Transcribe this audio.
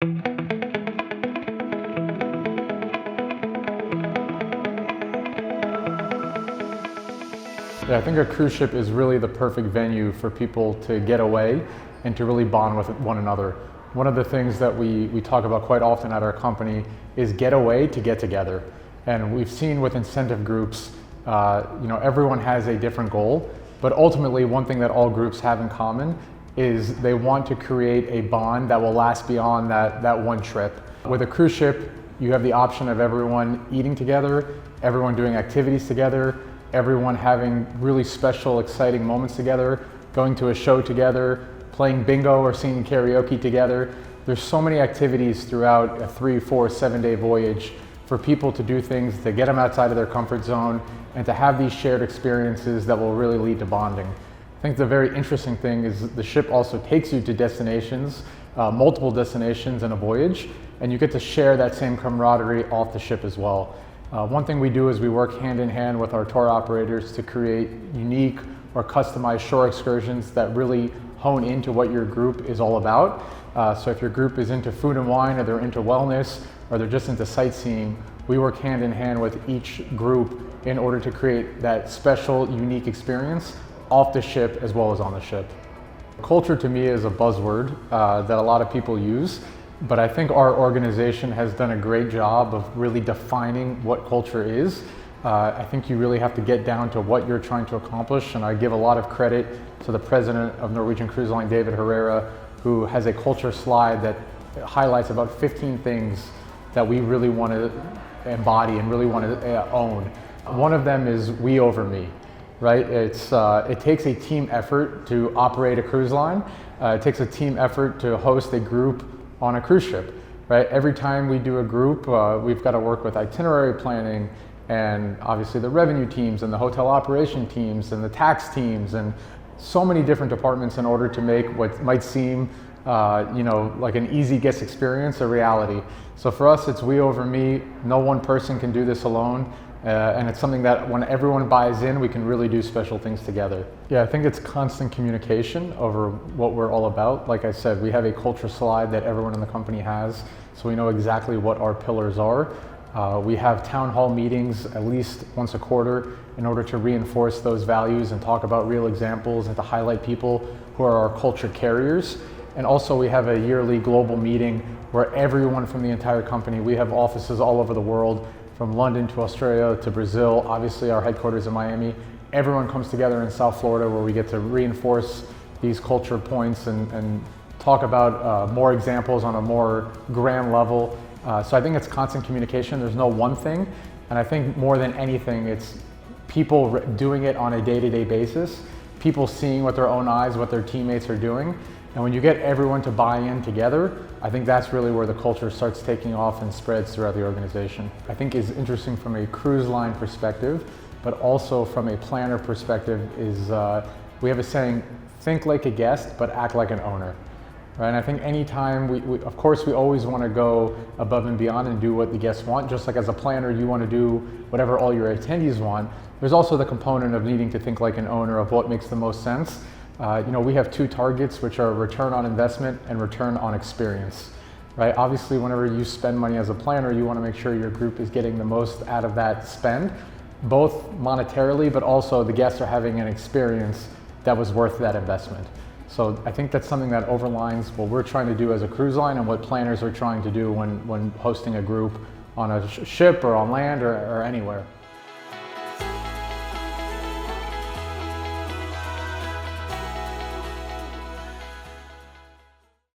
Yeah, I think a cruise ship is really the perfect venue for people to get away and to really bond with one another. One of the things that we talk about quite often at our company is get away to get together. And we've seen with incentive groups, everyone has a different goal, but ultimately one thing that all groups have in common is they want to create a bond that will last beyond that one trip. With a cruise ship, you have the option of everyone eating together, everyone doing activities together, everyone having really special, exciting moments together, going to a show together, playing bingo or singing karaoke together. There's so many activities throughout a 3, 4, 7-day voyage for people to do things to get them outside of their comfort zone and to have these shared experiences that will really lead to bonding. I think the very interesting thing is the ship also takes you to destinations, multiple destinations in a voyage, and you get to share that same camaraderie off the ship as well. One thing we do is we work hand in hand with our tour operators to create unique or customized shore excursions that really hone into what your group is all about. So if your group is into food and wine, or they're into wellness, or they're just into sightseeing, we work hand in hand with each group in order to create that special, unique experience off the ship as well as on the ship. Culture to me is a buzzword that a lot of people use. But I think our organization has done a great job of really defining what culture is. I think you really have to get down to what you're trying to accomplish, and I give a lot of credit to the president of Norwegian Cruise Line, David Herrera, who has a culture slide that highlights about 15 things that we really want to embody and really want to own. One of them is we over me, right? It takes a team effort to operate a cruise line. It takes a team effort to host a group on a cruise ship, right? Every time we do a group, we've got to work with itinerary planning and obviously the revenue teams and the hotel operation teams and the tax teams and so many different departments in order to make what might seem like an easy guest experience a reality. So for us, it's we over me. No one person can do this alone. And it's something that when everyone buys in, we can really do special things together. Yeah, I think it's constant communication over what we're all about. Like I said, we have a culture slide that everyone in the company has, so we know exactly what our pillars are. We have town hall meetings at least once a quarter in order to reinforce those values and talk about real examples and to highlight people who are our culture carriers. And also we have a yearly global meeting where everyone from the entire company, we have offices all over the world, from London to Australia to Brazil, obviously our headquarters in Miami. Everyone comes together in South Florida where we get to reinforce these culture points and talk about more examples on a more grand level. So I think it's constant communication. There's no one thing. And I think more than anything, it's people doing it on a day-to-day basis, people seeing with their own eyes what their teammates are doing. And when you get everyone to buy in together, I think that's really where the culture starts taking off and spreads throughout the organization. I think is interesting from a cruise line perspective, but also from a planner perspective is we have a saying, think like a guest, but act like an owner. Right? And I think anytime of course, we always want to go above and beyond and do what the guests want. Just like as a planner, you want to do whatever all your attendees want. There's also the component of needing to think like an owner of what makes the most sense. We have 2 targets, which are return on investment and return on experience, right? Obviously, whenever you spend money as a planner, you want to make sure your group is getting the most out of that spend, both monetarily, but also the guests are having an experience that was worth that investment. So I think that's something that overlines what we're trying to do as a cruise line and what planners are trying to do when hosting a group on a ship or on land or anywhere.